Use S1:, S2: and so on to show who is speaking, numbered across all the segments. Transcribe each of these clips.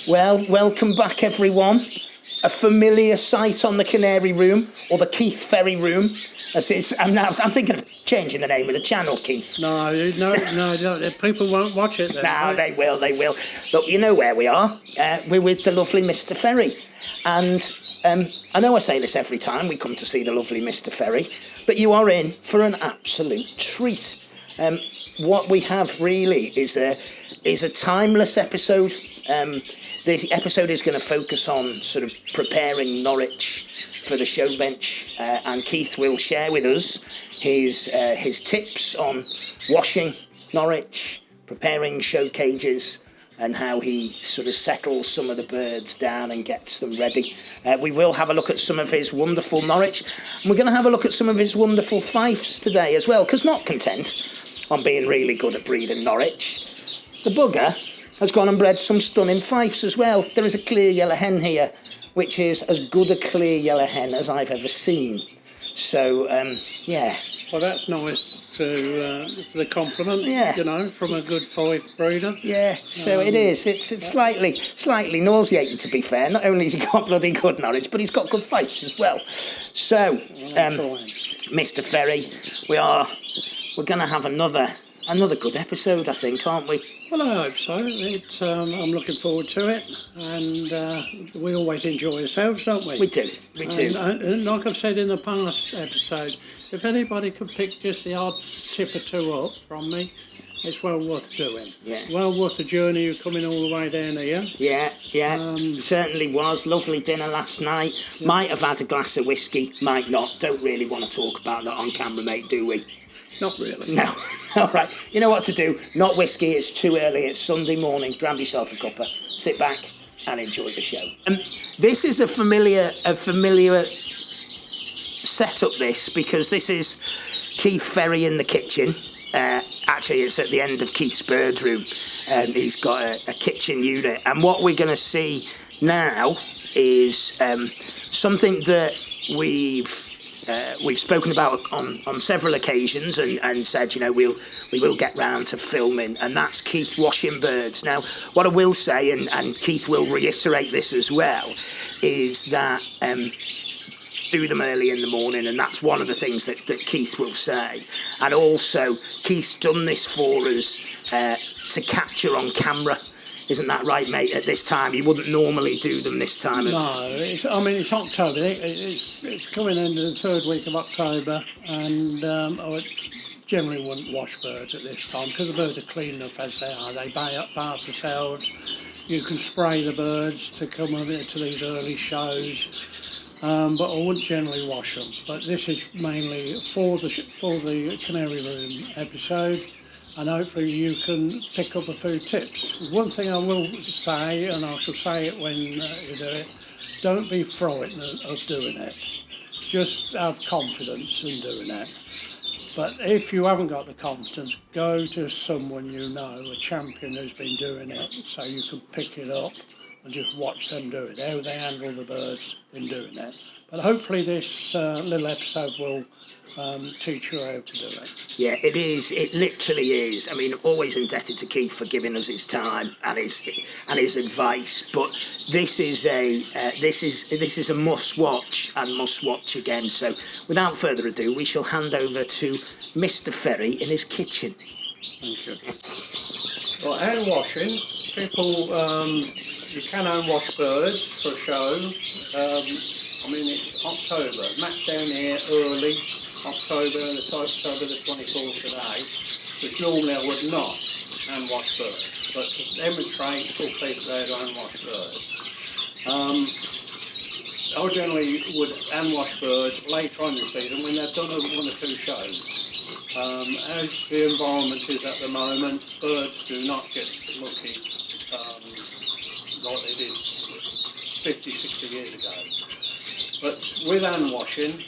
S1: Well, welcome back, everyone. A familiar sight on the Canary Room, or the Keith Ferry Room, as it's. I'm thinking of changing the name of the channel, Keith.
S2: No, people won't watch it then.
S1: No, they will. Look, you know where we are. We're with the lovely Mr. Ferry, and I know I say this every time we come to see the lovely Mr. Ferry, but you are in for an absolute treat. What we have really is a timeless episode. This episode is going to focus on sort of preparing Norwich for the show bench, and Keith will share with us his tips on washing Norwich, preparing show cages, and how he sort of settles some of the birds down and gets them ready. We will have a look at some of his wonderful Norwich, and we're going to have a look at some of his wonderful fifes today as well, because not content on being really good at breeding Norwich, the bugger has gone and bred some stunning fifes as well. There is a clear yellow hen here, which is as good a clear yellow hen as I've ever seen. So, yeah.
S2: Well, that's nice for the compliment, from a good fife breeder.
S1: Yeah, so it is. It's slightly nauseating, to be fair. Not only has he got bloody good Norwich, but he's got good fifes as well. So, Mr. Ferry, we're going to have another good episode, I think, aren't we?
S2: Well, I hope so. I'm looking forward to it, and we always enjoy ourselves, don't we?
S1: We do.
S2: And like I've said in the past episode, if anybody could pick just the odd tip or two up from me, it's well worth doing.
S1: Yeah.
S2: Well worth the journey of coming all the way down here.
S1: Yeah. Certainly was. Lovely dinner last night. Might have had a glass of whiskey, might not. Don't really want to talk about that on camera, mate, do we?
S2: Not really.
S1: No. All right. You know what to do. Not whiskey. It's too early. It's Sunday morning. Grab yourself a cuppa. Sit back and enjoy the show. This is a familiar setup. This because this is Keith Ferry in the kitchen. Actually, it's at the end of Keith's bird room. He's got a kitchen unit, and what we're going to see now is something that we've spoken about on several occasions and said, we will get round to filming, and that's Keith washing birds. Now, what I will say, and Keith will reiterate this as well, is that do them early in the morning, and that's one of the things that Keith will say. And also, Keith's done this for us to capture on camera. Isn't that right, mate? At this time, you wouldn't normally do them this time.
S2: No, it's October. It's coming into the third week of October, and I generally wouldn't wash birds at this time because the birds are clean enough as they are. They bath themselves. You can spray the birds to come over to these early shows, but I wouldn't generally wash them. But this is mainly for the Canary Room episode. And hopefully you can pick up a few tips. One thing I will say, and I shall say it when you do it, don't be frightened of doing it. Just have confidence in doing it. But if you haven't got the confidence, go to someone you know, a champion who's been doing it, so you can pick it up and just watch them do it, how they handle the birds in doing it. But hopefully this little episode will teach you how to do it.
S1: Yeah, it is. It literally is. I mean, always indebted to Keith for giving us his time and his advice. But this is a must watch and must watch again. So, without further ado, we shall hand over to Mr. Ferry in his kitchen.
S2: Thank you. Well, hand washing. People, you can hand wash birds for a show. It's October. Matt's down here early. October the 24th today, which normally I would not hand wash birds, but to demonstrate for people there to hand wash birds. I generally would hand wash birds later on in the season when they've done one or two shows. As the environment is at the moment, birds do not get lucky like they did 50, 60 years ago. But with hand washing,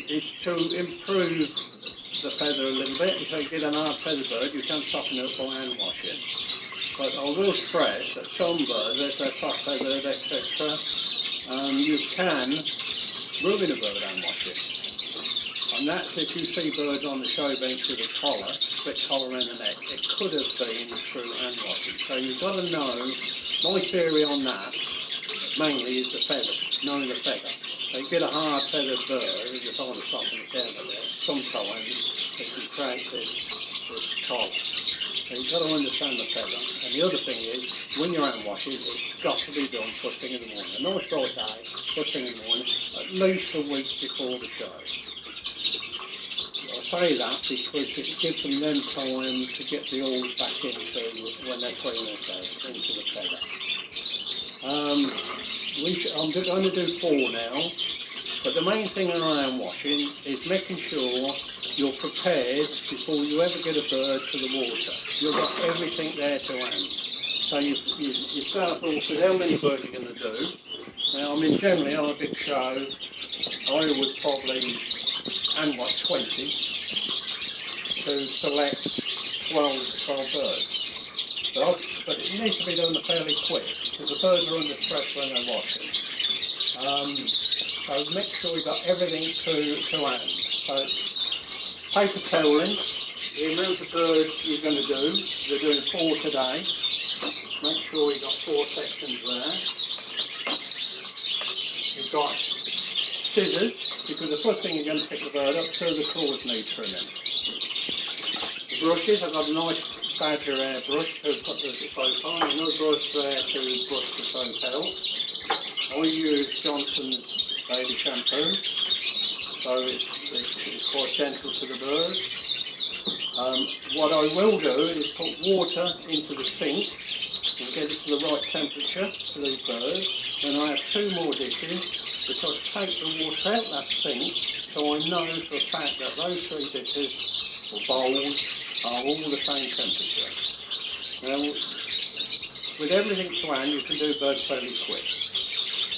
S2: is to improve the feather a little bit. If you get an hard feather bird, you can soften it by hand washing. But I will stress that some birds, there's their soft feathers, etc., you can ruin a bird hand washing. And that's if you see birds on the show bench with a collar, split collar around the neck, it could have been through hand washing. So you've got to know My theory on that mainly is the feather, knowing the feather. So you get a hard feathered bird, and you're trying to soften it down a bit. Sometimes it can create this collar. So you've got to understand the feather. And the other thing is, when you're hand washing, it's got to be done first thing in the morning. A nice bright day, first thing in the morning, at least a week before the show. I say that because it gives them then time to get the oils back into, when they're cleaning themselves, into the feather. I'm going to do 4 now, but the main thing around washing is making sure you're prepared before you ever get a bird to the water. You've got everything there to hand. So you start off with how many birds you're going to do. Now, I mean, generally on a big show, I would probably hand wash 20 to select 12 birds. But it needs to be done fairly quick, because the birds are under stress when they're washing. So make sure you've got everything to hand. So paper toweling, the amount of birds you're going to do, they're doing 4 today. Make sure you've got 4 sections there. You've got scissors, because the first thing you're going to pick the bird up, so the claws need trimming. The brushes, I've got a nice badger hair brush to put the soap on, another brush there to brush the soap out. I use Johnson's baby shampoo, so it's quite gentle to the bird. What I will do is put water into the sink and get it to the right temperature for these birds. Then I have 2 more dishes, because I take the water out that sink, so I know for a fact that those 3 dishes or bowls are all the same temperature. Now, with everything to hand, you can do birds fairly quick.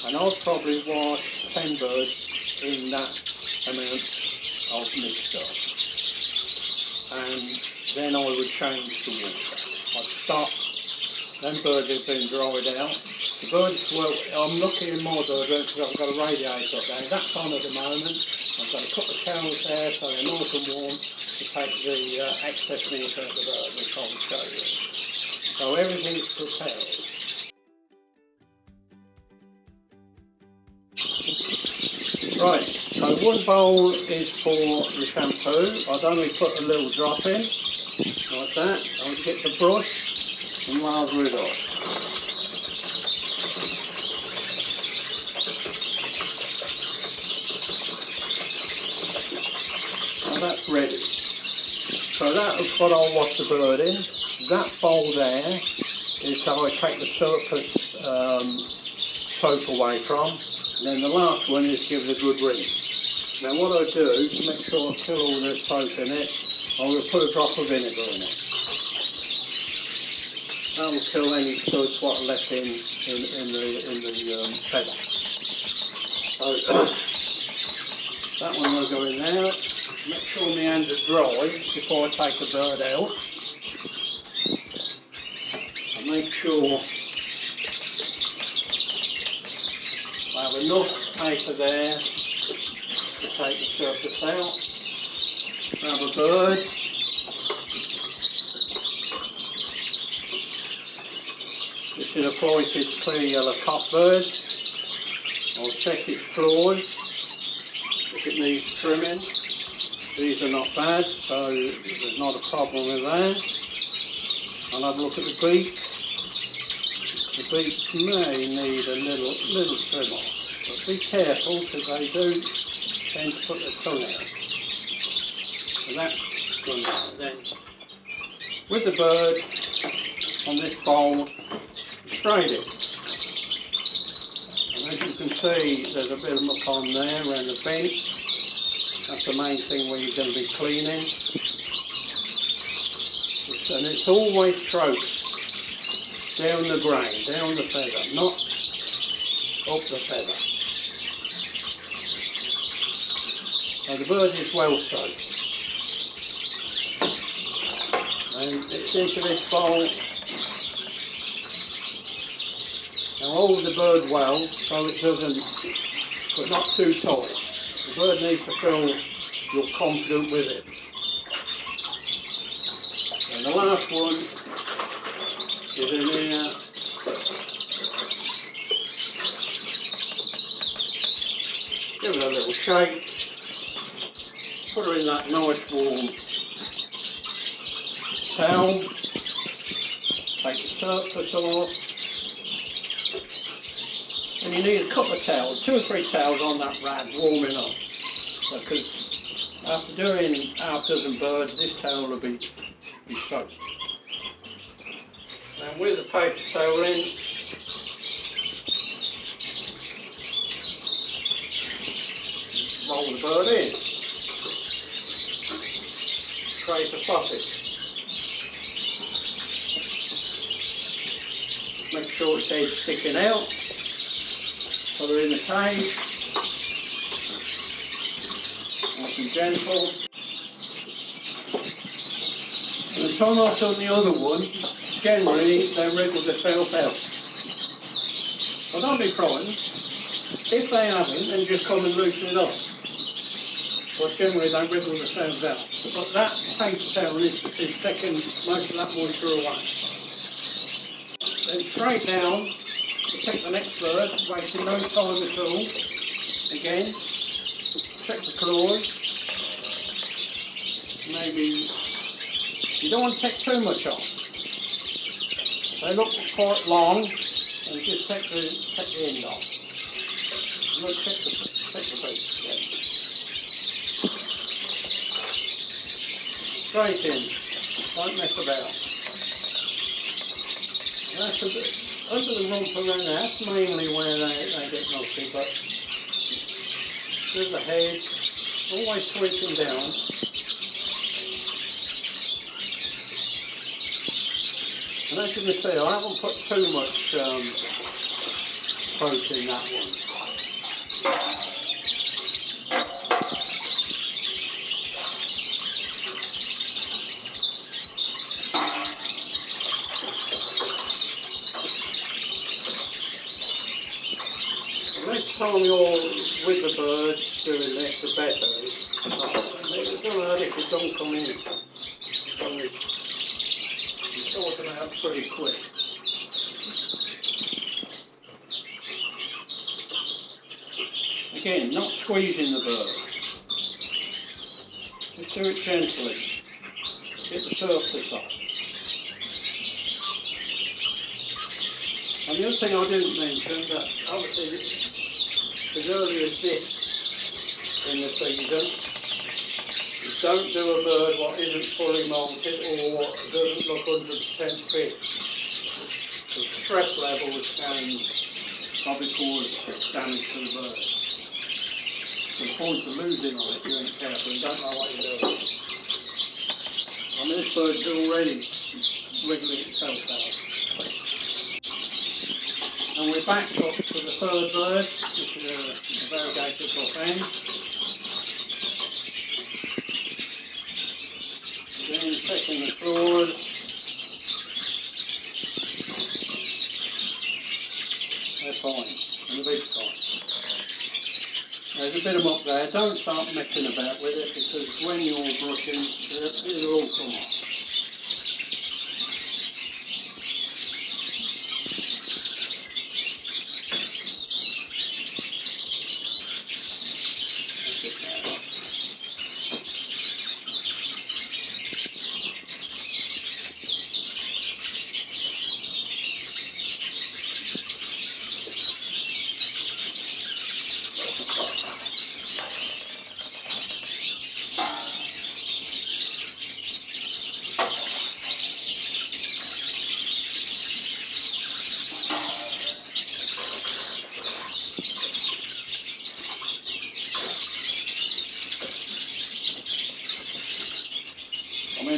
S2: And I'll probably wash 10 birds in that amount of mixture. And then I would change the water. I'd stop, then birds have been dried out. The birds, well, I'm lucky in my bird room because I've got a radiator up there. That's on at the moment. I've got a couple of towels there so they're nice and warm to take the excess water out of the bird, which I'll show you. So everything's prepared. Right, so 1 bowl is for the shampoo. I'd only put a little drop in, like that. I'll get the brush and lather it off. Now that's ready. So that's what I'll wash the bird in. That bowl there is how I take the surplus soap away from. And then the last one is give it a good rinse. Now what I do to make sure I kill all the soap in it, I will put a drop of vinegar in it. That will kill any suds what are left in the feather. So that one will go in there. Make sure my hands are dry before I take the bird out. And make sure I have enough paper there to take the surface out. Grab a bird. This is a flighted clear yellow cock bird. I'll check its claws if it needs trimming. These are not bad, so there's not a problem with that. I'll have a look at the beak. The beak may need a little trim off, but be careful because they do tend to put their tongue out. So that's done now. Then, with the bird on this bowl, sprayed it. And as you can see, there's a bit of muck on there around the vent. That's the main thing where you're going to be cleaning. And it's always strokes down the grain, down the feather, not up the feather. So the bird is well soaked. And it's into this bowl. Now hold the bird well so it doesn't, but not too tight. The bird needs to feel you're confident with it. And the last one is in here give her a little shake, put her in that nice warm towel, take the surplus off, and you need a couple of towels, 2 or 3 towels on that rag warming up, because after doing half dozen birds this towel will be soaked. And with the paper towel in, roll the bird in, create a sausage. Make sure its head's sticking out, put her in the cage, nice and gentle. And the time I've done the other one, generally they wriggle themselves out. Well, don't be frightened. If they haven't, then just come and loosen it up. But generally they wriggle themselves out. But that paper towel is taking most of that moisture away. Then straight down, you pick the next bird, wasting no time at all. Again, check the claws. Maybe you don't want to take too much off. They look quite long, and just take the end off. Look, check the piece. Yeah. Straight in, don't mess about. That's a bit under the rump around there. That's mainly where they get naughty, but with the head, always sweeping down. And as you can see, I haven't put too much soap in that one. The next time you're with the birds doing this, the better. It's not hard if you don't come in. Sort them out pretty quick. Again, not squeezing the bird. Just do it gently. Get the surface off. And the other thing I didn't mention, that obviously as early as this in the season, don't do a bird what isn't fully molted or doesn't look 100% fit. The stress levels can probably cause damage to the bird. You'll cause the losing on it if you ain't careful and don't know what you're doing. I mean, this bird's already wriggling itself out. And we're back up to the third bird, which is a variegated top end. Then checking the claws. They're fine, and the beak's fine. There's a bit of muck there. Don't start messing about with it, because when you're brushing, it'll all come off.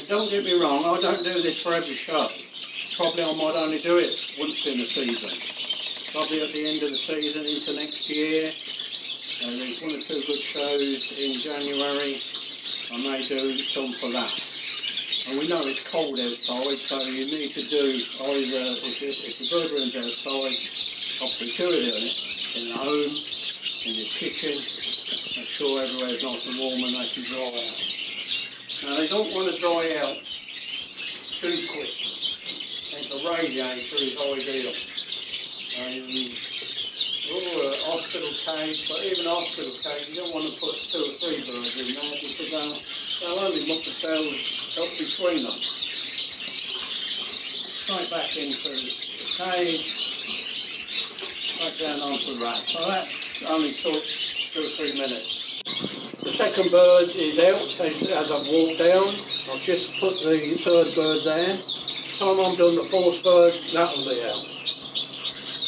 S2: Don't get me wrong, I don't do this for every show. Probably I might only do it once in a season. Probably at the end of the season into next year. There's 1 or 2 good shows in January. I may do some for that. And we know it's cold outside, so you need to do either, if the bird room's outside, obviously 2 of it in the home, in your kitchen. Make sure everywhere's nice and warm and they can dry out. Now they don't want to dry out too quick. And the radiator is ideal. Hospital cage cage, but even hospital cage, you don't want to put 2 or 3 birds in there because they'll only muck themselves up between them. Straight back into the cage, back down onto the rack. So that only took 2 or 3 minutes. The second bird is out as I've walked down. I've just put the 3rd bird there. Time I'm done the 4th bird, that'll be out.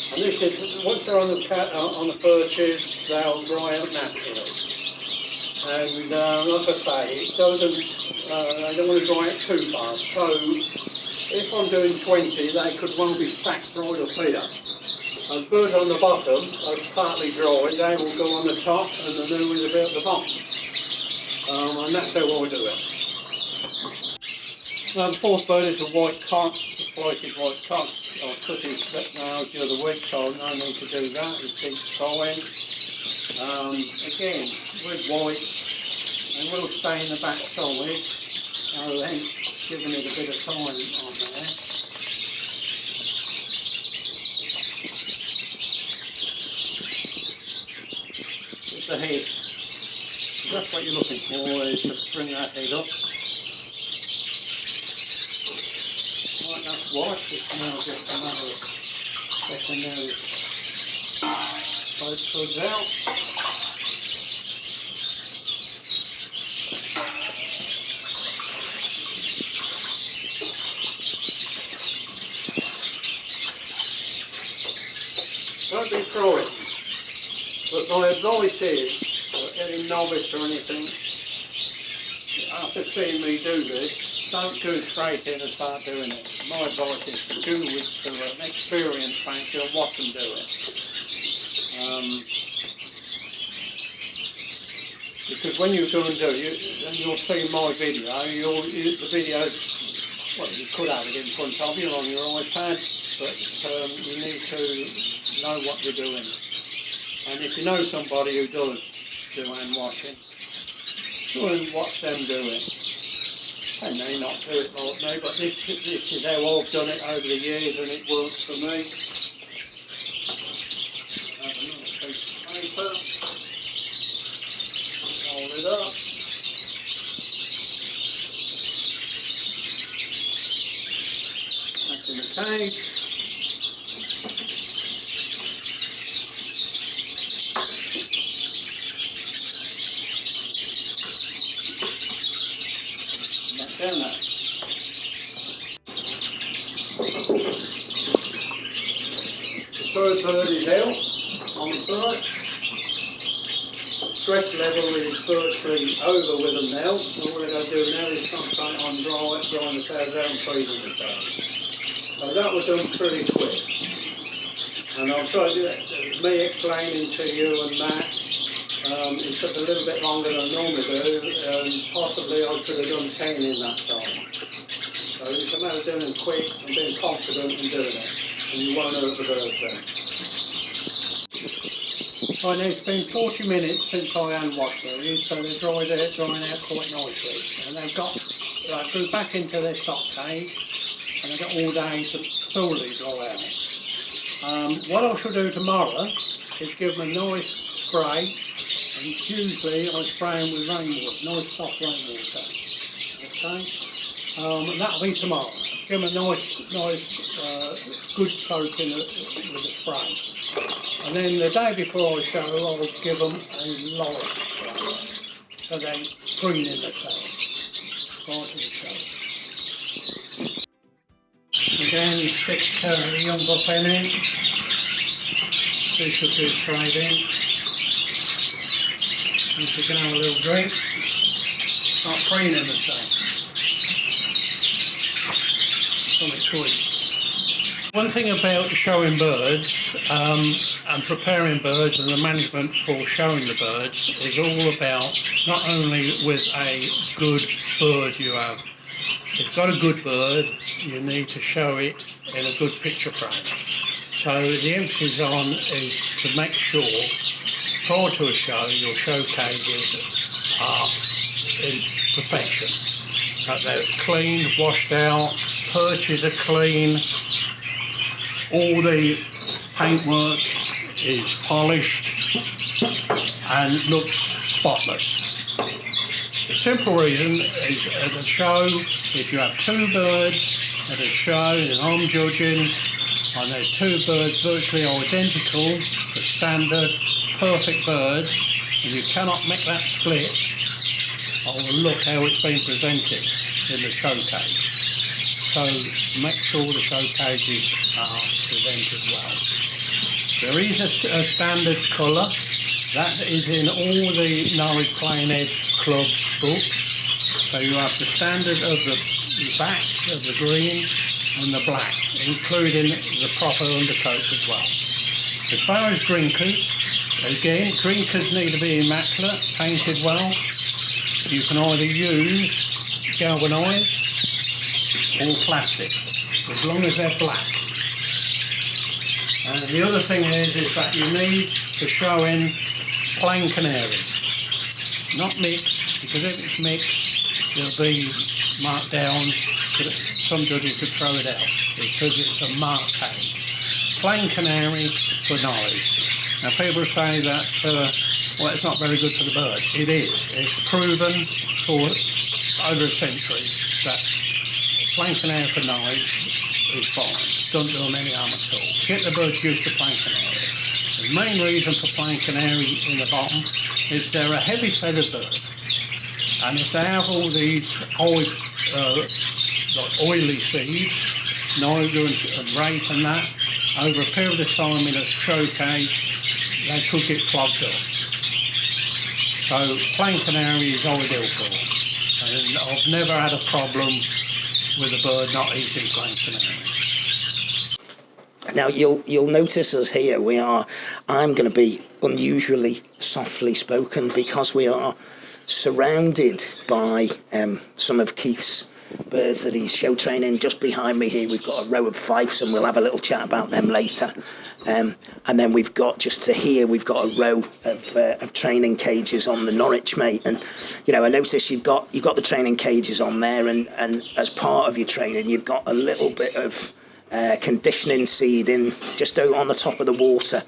S2: And this is, once they're on the perches, they'll dry out naturally. And like I say, it doesn't, I don't want to dry it too fast. So if I'm doing 20, they could well be stacked right up here. And birds on the bottom are partly dry, they will go on the top and the new will be at the bottom. And that's how I do it. Now the 4th bird is a white cock, a flighted white cock. I cut his nails the other week, so no need to do that, he keeps fine. Again, with white, they will stay in the back side, so then giving it a bit of time on there. The head. That's what you're looking for, is to bring that head up. Right, that's white. It's now just another secondary both hoods out. Don't be frightened. But my advice is, for any novice or anything, after seeing me do this, don't go straight in and start doing it. My advice is to do with an experienced fancy and watch them do it. Because when you do and do, you'll see my video, the videos, well, you could have it in front of you on your iPad, but you need to know what you're doing. And if you know somebody who does do hand washing, go and watch them do it. They may not do it like me, but this is how I've done it over the years and it works for me. Have another piece of paper, roll it up. Back in the cage. The 3rd bird is out on the perch. Stress level is virtually over with them now. So what we're going to do now is concentrate on drying the tails out and freezing the tails. So that was done pretty quick. And I'll try to do it, me explaining to you and Matt, it took a little bit longer than I normally do, and possibly I could have done 10 in that time. So it's a matter of doing it quick and being confident in doing it, and you won't hurt the birds then. Right, now it's been 40 minutes since I hand washed these, so they're drying out quite nicely. And they've got, I go back into their stock cage, and they've got all day to thoroughly dry out. What I shall do tomorrow is give them a nice spray, and usually I spray them with rainwater, nice soft rainwater. Okay, and that'll be tomorrow. Give them a nice good soaking with a spray. And then the day before I show, I'll give them a light spray, so they green in the tail prior to the show. Again, you stick the young buck hen in, 2 cookies straight in, and she can have a little drink, start preening the tail. Something sweet. One thing about showing birds and preparing birds and the management for showing the birds is all about not only with a good bird you have. If you've got a good bird, you need to show it in a good picture frame. So the emphasis on is to make sure prior to a show your show cages are in perfection. That they're cleaned, washed out, perches are clean, all the paintwork is polished and looks spotless. The simple reason is at a show, if you have two birds at a show and I'm judging, and there's two birds virtually identical for standard, perfect birds, and you cannot make that split, I will look how it's been presented in the show cage. So make sure the show cages are presented well. There is a standard colour. That is in all the Norwich Plainhead Club's books. So you have the standard of the back, of the green and the black, including the proper undercoats as well. As far as drinkers, again, drinkers need to be immaculate, painted well. You can either use galvanised or plastic, as long as they're black. And the other thing is that you need to show in plain canary, not mixed, because if it's mixed, it'll be marked down. Some judges could throw it out because it's a marked cage. Plain canary for Norwich. Now people say that, well, it's not very good for the birds. It is. It's proven for over a century that plain canary for Norwich is fine. Don't do them any harm at all. Get the birds used to plain canary. The main reason for plain canary in the bottom is they're a heavy feathered bird. And if they have all these oily seeds, niger and rape and that, over a period of time in a show cage, they could get clogged up. So plain canary is ideal for them. And I've never had a problem with a bird not eating plain canary.
S1: Now you'll notice us here. I'm going to be unusually softly spoken because we are surrounded by some of Keith's birds that he's show training. Just behind me here, we've got a row of fifes, and we'll have a little chat about them later. And then we've got just to here, we've got a row of training cages on the Norwich, mate. And I notice you've got the training cages on there, and as part of your training, you've got a little bit of conditioning seed in just out on the top of the water.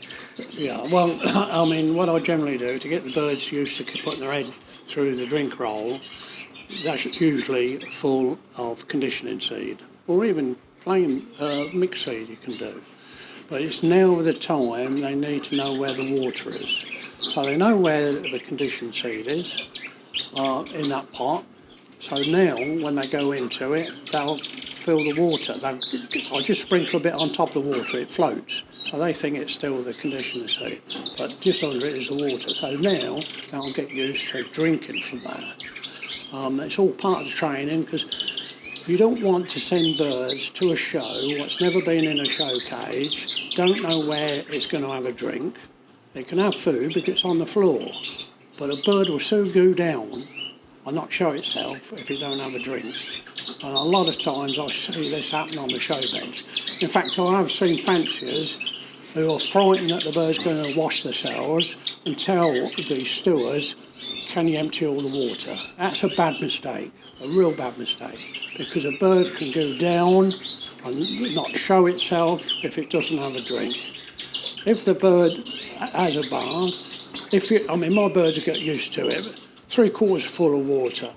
S2: Yeah, well, I mean, what I generally do to get the birds used to putting their head through the drink roll, that's usually full of conditioning seed, or even plain mixed seed you can do. But it's now the time they need to know where the water is. So they know where the conditioned seed is in that pot. So now when they go into it, they'll fill the water. I'll just sprinkle a bit on top of the water, it floats. So they think it's still the conditioner seed, but just under it is the water. So now they'll get used to drinking from that. It's all part of the training, because you don't want to send birds to a show what's never been in a show cage, don't know where it's going to have a drink. It can have food because it's on the floor, but a bird will soon go down and not show itself if it don't have a drink. And a lot of times I see this happen on the show bench. In fact, I have seen fanciers who are frightened that the bird's going to wash themselves and tell the stewards, can you empty all the water? That's a bad mistake, a real bad mistake, because a bird can go down and not show itself if it doesn't have a drink. If the bird has a bath, my birds get used to it, 3/4 full of water,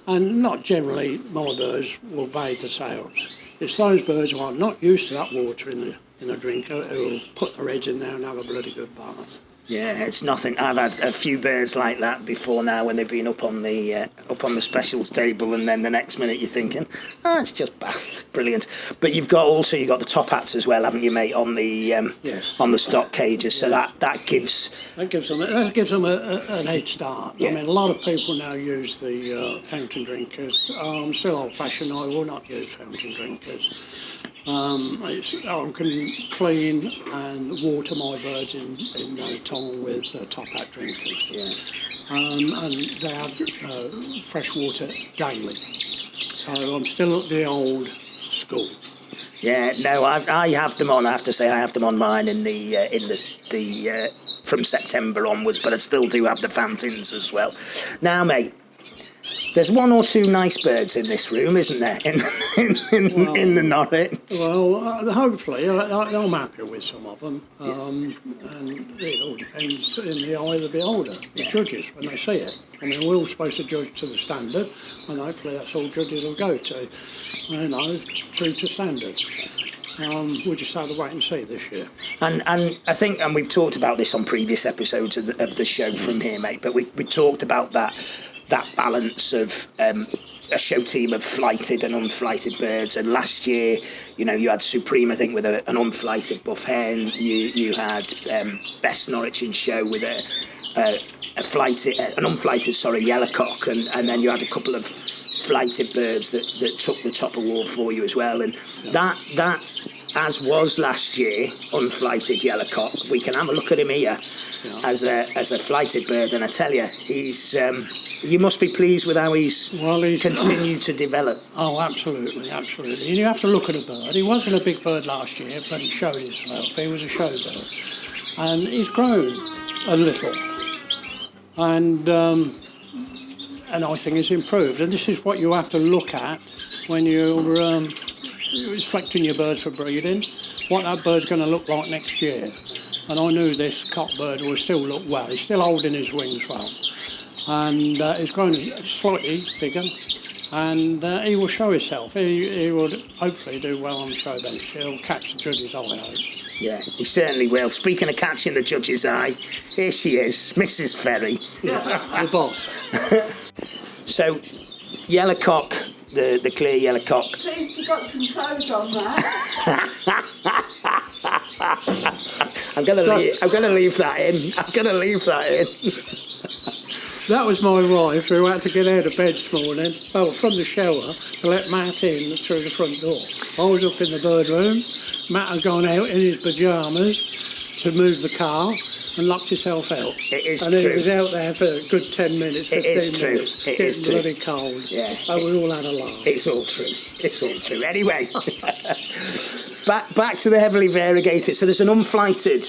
S2: and not generally my birds will bathe themselves. It's those birds who are not used to that water in the drink who will put their heads in there and have a bloody good bath.
S1: Yeah, it's nothing. I've had a few birds like that before now when they've been up on the specials table, and then the next minute you're thinking, it's just bathed. Brilliant. But you've got the top hats as well, haven't you, mate, on the
S2: yes.
S1: on the stock cages? So that gives
S2: them an head start.
S1: Yeah.
S2: I mean, a lot of people now use the fountain drinkers. I'm still old-fashioned. I will not use fountain drinkers. I can clean and water my birds in no time with top hat drinkers.
S1: Yeah.
S2: And they have fresh water daily. So I'm still at the old school.
S1: Yeah, no, I have them on. I have to say, I have them on mine in the from September onwards, but I still do have the fountains as well. Now, mate, There's one or two nice birds in this room, isn't there? In the Norwich.
S2: Well, hopefully, I'm happy with some of them. And it all depends in the eye of the beholder, the judges, when they see it. I mean, we're all supposed to judge to the standard, and hopefully that's all judges will go to. True to standard. We'll just have to wait and see this year.
S1: And I think, and we've talked about this on previous episodes of the show from here, mate, but we talked about that balance of a show team of flighted and unflighted birds. And last year, you had Supreme, I think, with an unflighted buff hen. You had Best Norwich in show with an unflighted, yellowcock, and then you had a couple of flighted birds that took the top award for you as well. And that as was last year, unflighted yellowcock. We can have a look at him here as a flighted bird, and I tell you, he's. You must be pleased with how he's continued to develop. Oh,
S2: absolutely. And you have to look at a bird. He wasn't a big bird last year, but he showed himself. He was a show bird. And he's grown a little. And I think he's improved. And this is what you have to look at when you're selecting your birds for breeding, what that bird's going to look like next year. And I knew this cock bird will still look well. He's still holding his wings well. And he's grown slightly bigger, and he will show himself. He will hopefully do well on the show bench. He'll catch the judge's eye, I hope.
S1: Yeah, he certainly will. Speaking of catching the judge's eye, here she is, Mrs. Ferry.
S2: The boss.
S1: So, yellowcock, the clear yellowcock.
S3: Pleased you got some clothes on, Matt.
S1: I'm gonna leave that in.
S2: That was my wife who had to get out of bed this morning, from the shower, to let Matt in through the front door. I was up in the bird room. Matt had gone out in his pyjamas to move the car and locked himself out.
S1: It is
S2: and
S1: true.
S2: And he was out there for a good 10 minutes, 15 minutes.
S1: It is true.
S2: Bloody cold.
S1: Yeah.
S2: And we all had a laugh.
S1: It's all true. Anyway, back to the heavily variegated. So there's an unflighted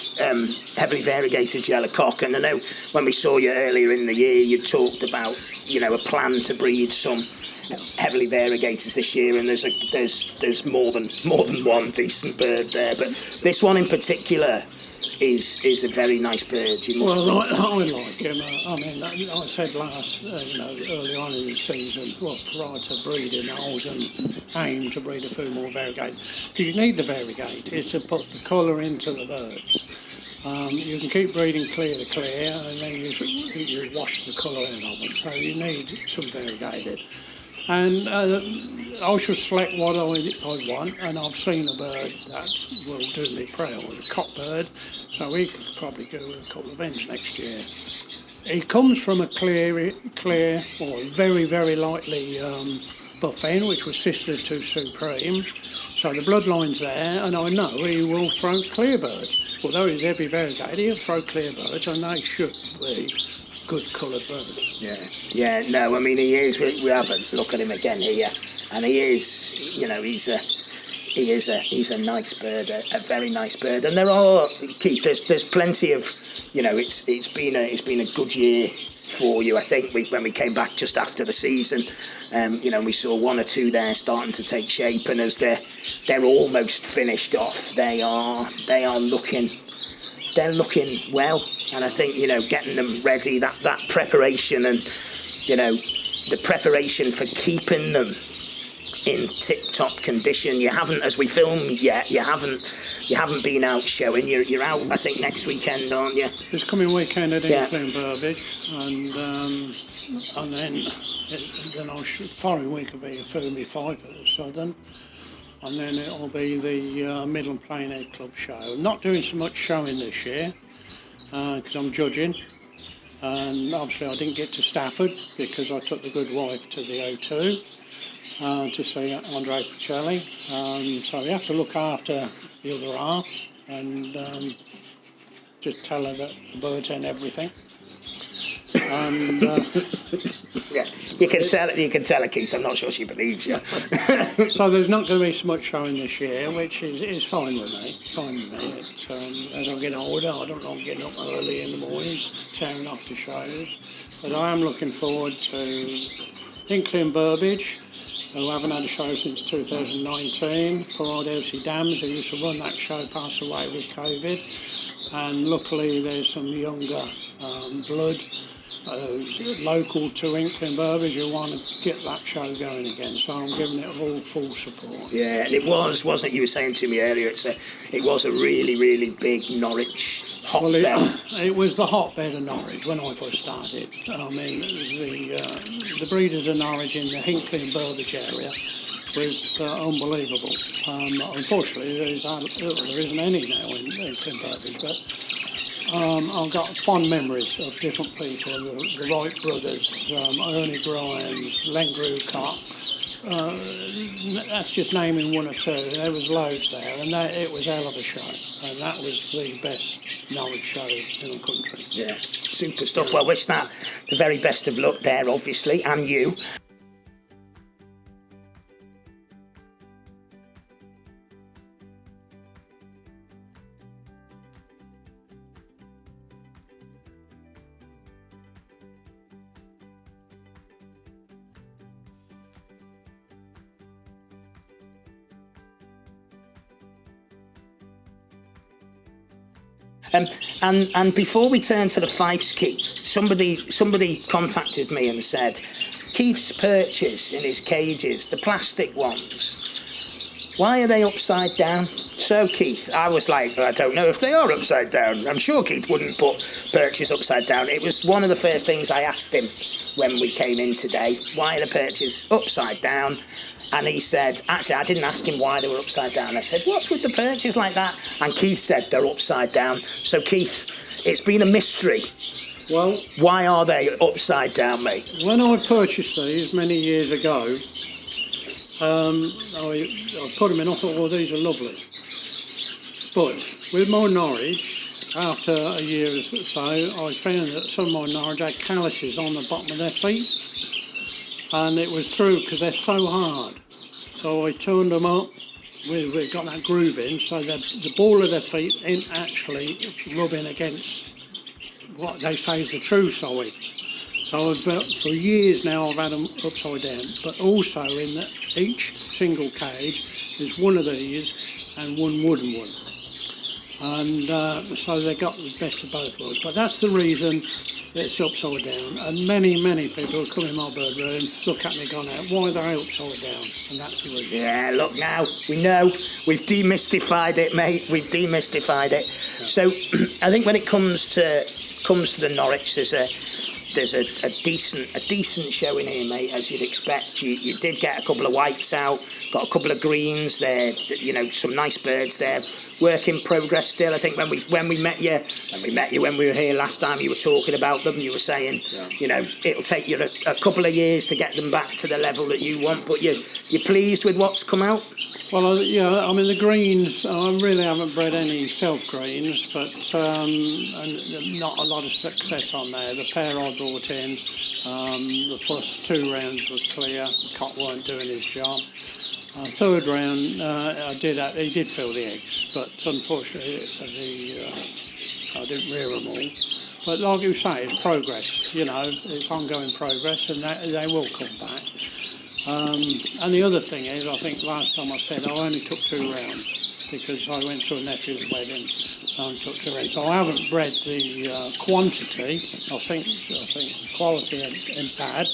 S1: heavily variegated yellowcock, and I know when we saw you earlier in the year, you talked about a plan to breed some heavily variegators this year, and there's more than one decent bird there, but this one in particular is a very nice bird.
S2: I like him. I said early on in the season, prior to breeding, I was going to aim to breed a few more variegators, because you need the variegators to put the colour into the birds. You can keep breeding clear to clear, and then you wash the colour out of them, so you need some variegated. And I shall select what I want, and I've seen a bird that will do me proud, a cock bird, so we could probably go with a couple of hens next year. He comes from a clear or very, very lightly buff hen, which was sister to Supreme, so the bloodline's there, and I know he will throw clear birds. Although he's heavy variegated, he'll throw clear birds, and they should be good coloured birds.
S1: Yeah. No, I mean, he is. We have a look at him again here, and he is. He's a nice bird, a very nice bird. And there are, Keith. There's plenty of, it's been a good year for you. I think when we came back just after the season, we saw one or two there starting to take shape, and as they're almost finished off, they are looking. They're looking well, and I think getting them ready, that preparation, and the preparation for keeping them in tip-top condition. You haven't, as we film yet, you haven't been out showing. You're out, I think, next weekend, aren't you?
S2: This coming weekend at England Burbage, and then following week will be a Ferry 5 at the Southern. And then it'll be the Midland Plain Head Club show. I'm not doing so much showing this year because I'm judging. And obviously I didn't get to Stafford because I took the good wife to the O2 to see Andre Pacelli. So we have to look after the other half and just tell her that the birds and everything. And
S1: yeah, you can tell her, Keith. I'm not sure she believes you.
S2: So there's not going to be so much showing this year, which is fine with me. It's, as I get older, I don't know, I'm getting up early in the mornings, tearing off to shows. But I am looking forward to Hinkley and Burbage, who haven't had a show since 2019. Poor old Elsie Dams, who used to run that show, passed away with COVID. And luckily there's some younger blood local to Hinkley and Burbage who want to get that show going again. So I'm giving it all full support.
S1: Yeah, and it wasn't it? You were saying to me earlier, it was a really, really big Norwich hotbed.
S2: Well, it was the hotbed of Norwich when I first started. I mean, the breeders of Norwich in the Hinkley and Burbage area was unbelievable. Unfortunately, there isn't any now in Hinkley and Burbage, but I've got fond memories of different people, the Wright brothers, Ernie Grimes, Len Grucott. That's just naming one or two. There was loads there, and it was a hell of a show. And that was the best Norwich show in the country.
S1: Yeah, super stuff. Well, I wish that the very best of luck there, obviously, and you. And before we turn to the Fifes, Keith, somebody contacted me and said, Keith's perches in his cages, the plastic ones, why are they upside down? So, Keith, I was like, I don't know if they are upside down. I'm sure Keith wouldn't put perches upside down. It was one of the first things I asked him when we came in today. Why are the perches upside down? And he said, actually, I didn't ask him why they were upside down. I said, what's with the perches like that? And Keith said they're upside down. So, Keith, it's been a mystery.
S2: Well,
S1: why are they upside down, mate?
S2: When I purchased these many years ago, I put them in, I thought, well, these are lovely. But with my Norwich, after a year or so, I found that some of my Norwich had calluses on the bottom of their feet. And it was through because they're so hard. So I turned them up, we've got that groove in, so the ball of their feet ain't actually rubbing against what they say is the true side. So for years now I've had them upside down, but also in each single cage there's one of these and one wooden one. And so they got the best of both worlds. But that's the reason it's upside down. And many people come in my bird room, look at me, gone out, why are they upside down? And that's the reason.
S1: Yeah, look now, we know, we've demystified it, mate, we've demystified it. Yeah. So I think when it comes to the Norwich, there's a decent showing here, mate, as you'd expect. You did get a couple of whites out, got a couple of greens there, some nice birds there. Work in progress still. I think when we met you when we were here last time, you were talking about them. You were saying, it'll take you a couple of years to get them back to the level that you want. But you're pleased with what's come out?
S2: Well, the greens, I really haven't bred any self-greens, but not a lot of success on there. The pair I brought in, the first 2 rounds were clear, Cott weren't doing his job. Third round, he did fill the eggs, but unfortunately I didn't rear them all. But like you say, it's progress, it's ongoing progress, and they will come back. And the other thing is, I think last time I said I only took 2 rounds because I went to a nephew's wedding and took 2 rounds. So I haven't bred the quantity. I think the quality ain't bad,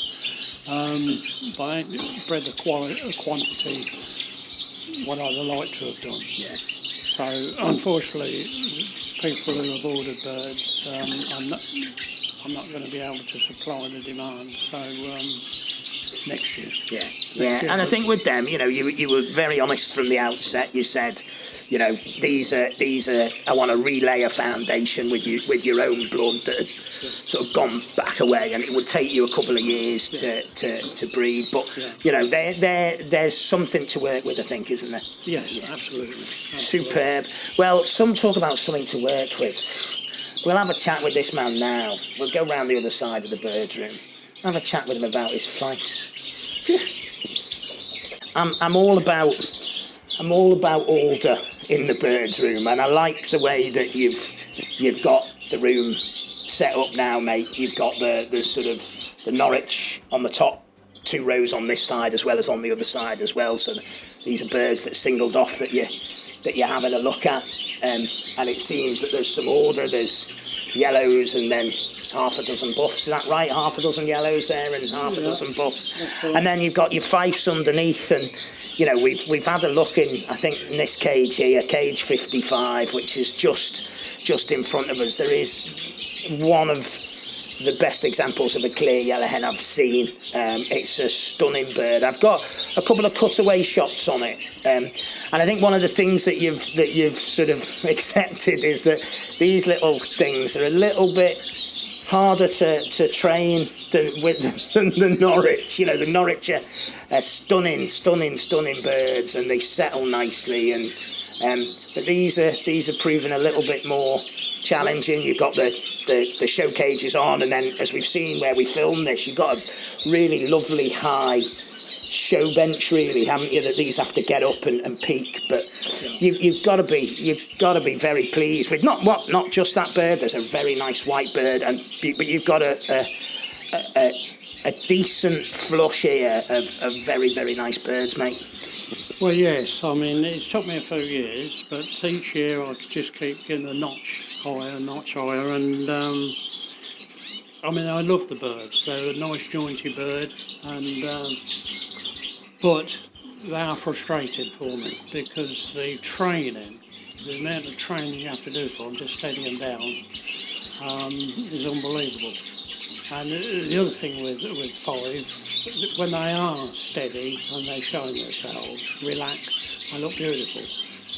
S2: but I ain't bred the quantity what I'd like to have done.
S1: Yeah.
S2: So unfortunately, people who have ordered birds, I'm not going to be able to supply the demand. So. Next year. Yeah. And I think with them, you were very honest from the outset. You said, these are. I want to relay a foundation with your own blood that had sort of gone back away, and it would take you a couple of years to breed. But there's something to work with, I think, isn't there? Yes, absolutely.
S1: Superb. Well, some talk about something to work with. We'll have a chat with this man now. We'll go round the other side of the bird room. Have a chat with him about his Fifes. I'm all about order in the bird room, and I like the way that you've got the room set up now, mate. You've got the sort of the Norwich on the top two rows on this side as well as on the other side as well. So these are birds that singled off that you're having a look at, and it seems that there's some order. There's yellows and then half a dozen buffs. Is that right? Half a dozen yellows there and half a dozen buffs, and then you've got your fifes underneath. And we've had a look in, I think, in this cage here, cage 55, which is just in front of us. There is one of the best examples of a clear yellow hen I've seen. It's a stunning bird. I've got a couple of cutaway shots on it, and I think one of the things that you've sort of accepted is that these little things are a little bit harder to train than the Norwich. The Norwich are stunning birds, and they settle nicely. And but these are proving a little bit more challenging. You've got the show cages on, and then as we've seen where we filmed this, you've got a really lovely high show bench, really, haven't you? That these have to get up and peak. But you've got to be very pleased with not just that bird. There's a very nice white bird, but you've got a decent flush here of very, very nice birds, mate.
S2: Well, yes. I mean, it's took me a few years, but each year I just keep getting a notch higher, and I mean, I love the birds. They're a nice jointy bird, and but they are frustrating for me because the amount of training you have to do for them to steady them down is unbelievable. And the other thing with five, when they are steady and they're showing themselves, relaxed, they look beautiful.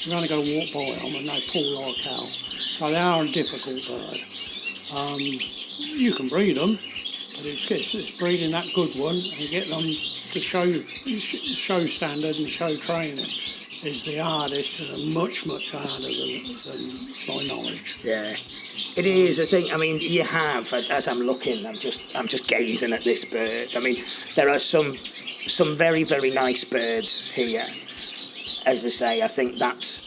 S2: You're only going to walk by them and they pull like hell. So they are a difficult bird. You can breed them, but it's breeding that good one and get them to show standard and show training is the hardest, and much harder than my knowledge.
S1: Yeah. It is. I think. I mean, you have. As I'm looking, I'm just gazing at this bird. I mean, there are some very, very nice birds here. As I say, I think that's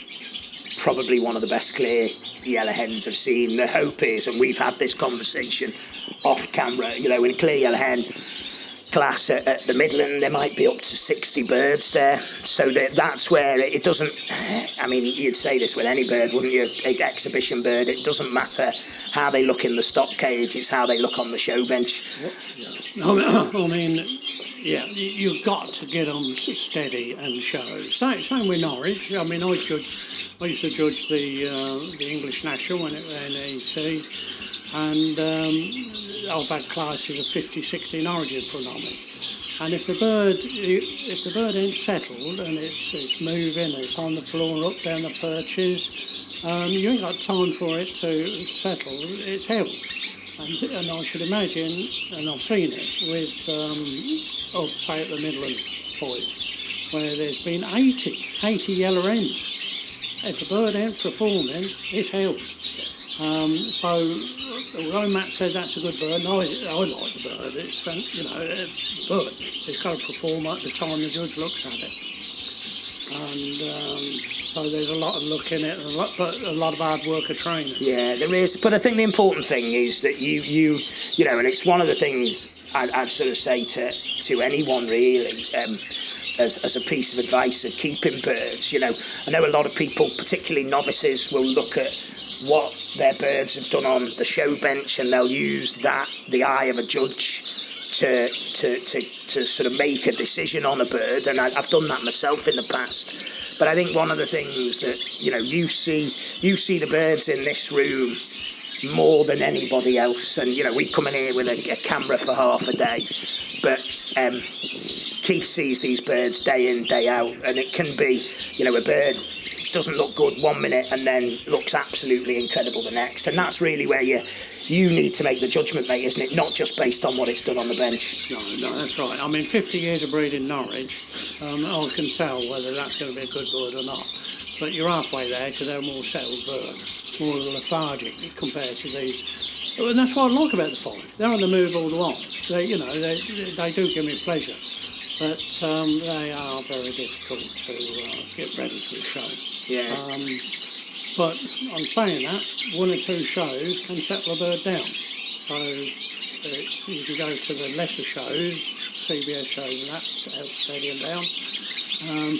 S1: probably one of the best clear yellow hens I've seen. The hope is, and we've had this conversation off camera. In clear yellow hen class at the Midland, there might be up to 60 birds there. So that's where it doesn't. I mean, you'd say this with any bird, wouldn't you? An exhibition bird. It doesn't matter how they look in the stock cage. It's how they look on the show bench.
S2: I mean, yeah, you've got to get them steady and show. Same with Norwich. I mean, I used to judge the English National when it was NEC, and I've had classes of 50, 60 Norwich in front of me. And if the bird ain't settled and it's moving, it's on the floor, up down the perches, you ain't got time for it to settle. It's held. And I should imagine, and I've seen it with, say at the Midland Five, where there's been 80 yellow hens. If a bird ain't performing, it's held. So although Matt said that's a good bird, and I like the bird, it's but it's got to perform at the time the judge looks at it. And so there's a lot of look in it, but a lot of hard work of training. Yeah,
S1: there is. But I think the important thing is that you and it's one of the things I'd sort of say to anyone really, as a piece of advice of keeping birds. I know a lot of people, particularly novices, will look at what their birds have done on the show bench, and they'll use the eye of a judge to sort of make a decision on a bird. And I've done that myself in the past. But I think one of the things that you see the birds in this room more than anybody else. And we come in here with a camera for half a day, but Keith sees these birds day in, day out, and it can be a bird doesn't look good 1 minute and then looks absolutely incredible the next. And that's really where you need to make the judgment, mate, isn't it? Not just based on what it's done on the bench.
S2: No, that's right. I mean, 50 years of breeding Norwich, I can tell whether that's going to be a good bird or not. But you're halfway there because they're a more settled bird, more lethargic compared to these. And that's what I like about the Five. They're on the move all the while. They do give me pleasure. But they are very difficult to get ready for the show.
S1: Yeah.
S2: But I'm saying that 1 or 2 shows can settle a bird down. So you can go to the lesser shows, CBS shows and that helps steady them down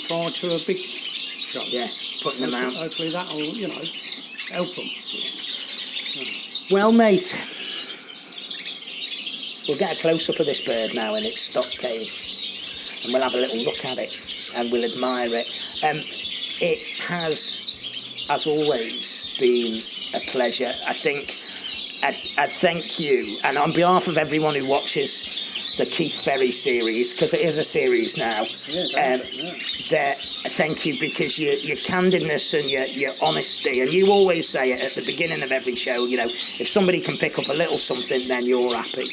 S2: prior to a big show.
S1: Yeah, putting them out.
S2: Hopefully that'll, help them.
S1: Well, mate, we'll get a close-up of this bird now in its stock cage, and we'll have a little look at it, and we'll admire it. It has, as always, been a pleasure. I think I'd thank you, and on behalf of everyone who watches the Keith Ferry series, because it is a series now, thank you, because your candidness and your honesty, and you always say it at the beginning of every show, if somebody can pick up a little something, then you're happy.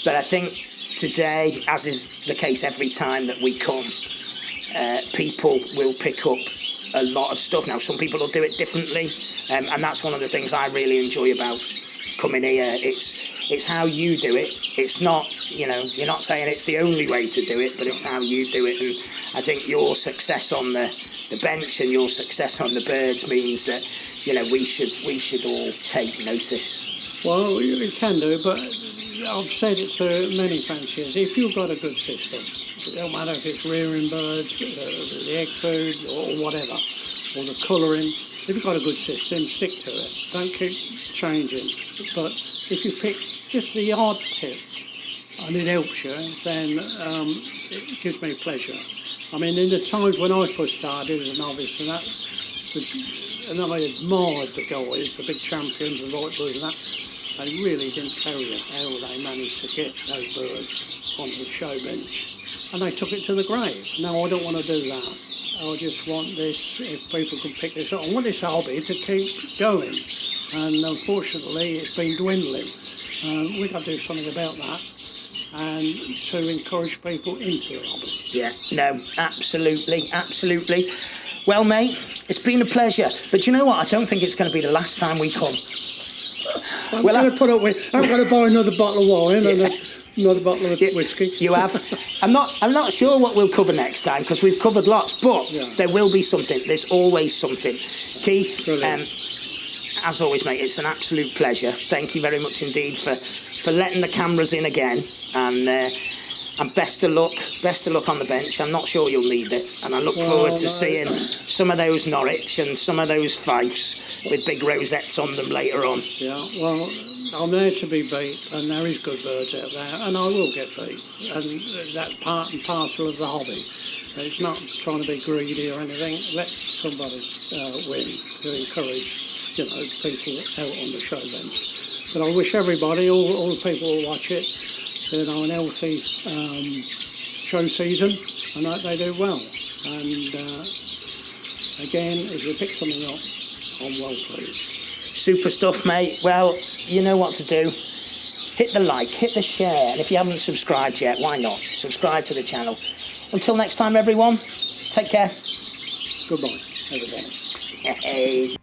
S1: But I think today, as is the case every time that we come, people will pick up a lot of stuff. Now, some people will do it differently, and that's one of the things I really enjoy about coming here. It's how you do it. It's not, you're not saying it's the only way to do it, but it's how you do it. And I think your success on the bench and your success on the birds means that, we should all take notice.
S2: Well, you can do, but I've said it to many fanciers. If you've got a good system, it don't matter if it's rearing birds, the egg food, or whatever, or the colouring. If you've got a good system, stick to it. Don't keep changing. But if you pick just the odd tip and it helps you, then it gives me pleasure. I mean, in the times when I first started as a novice and that, and I admired the guys, the big champions, the white birds and that, they really didn't tell you how they managed to get those birds onto the show bench. And they took it to the grave. No, I don't want to do that. I just want this, if people can pick this up, I want this hobby to keep going. And unfortunately, it's been dwindling. We've got to do something about that and to encourage people into the hobby.
S1: Yeah, no, absolutely. Well, mate, it's been a pleasure. But you know what? I don't think it's going to be the last time we come.
S2: I'm going to put up with. I'm going to buy another bottle of wine and another bottle of whiskey.
S1: You have. I'm not sure what we'll cover next time because we've covered lots, but there will be something. There's always something. Keith, as always, mate, it's an absolute pleasure. Thank you very much indeed for letting the cameras in again, and best of luck on the bench. I'm not sure you'll need it, and I look forward to seeing some of those Norwich and some of those Fifes with big rosettes on them later on.
S2: Yeah, well, I'm there to be beat, and there is good birds out there, and I will get beat, and that's part and parcel of the hobby. It's not trying to be greedy or anything. Let somebody win to encourage, people out on the show bench. But I wish everybody, all the people who watch it, an healthy show season, and that they do well. And again, if you pick something up, I'm well pleased.
S1: Super stuff, mate. Well, you know what to do. Hit the like, hit the share, and if you haven't subscribed yet, why not? Subscribe to the channel. Until next time, everyone, take care.
S2: Goodbye, everybody.
S1: Hey.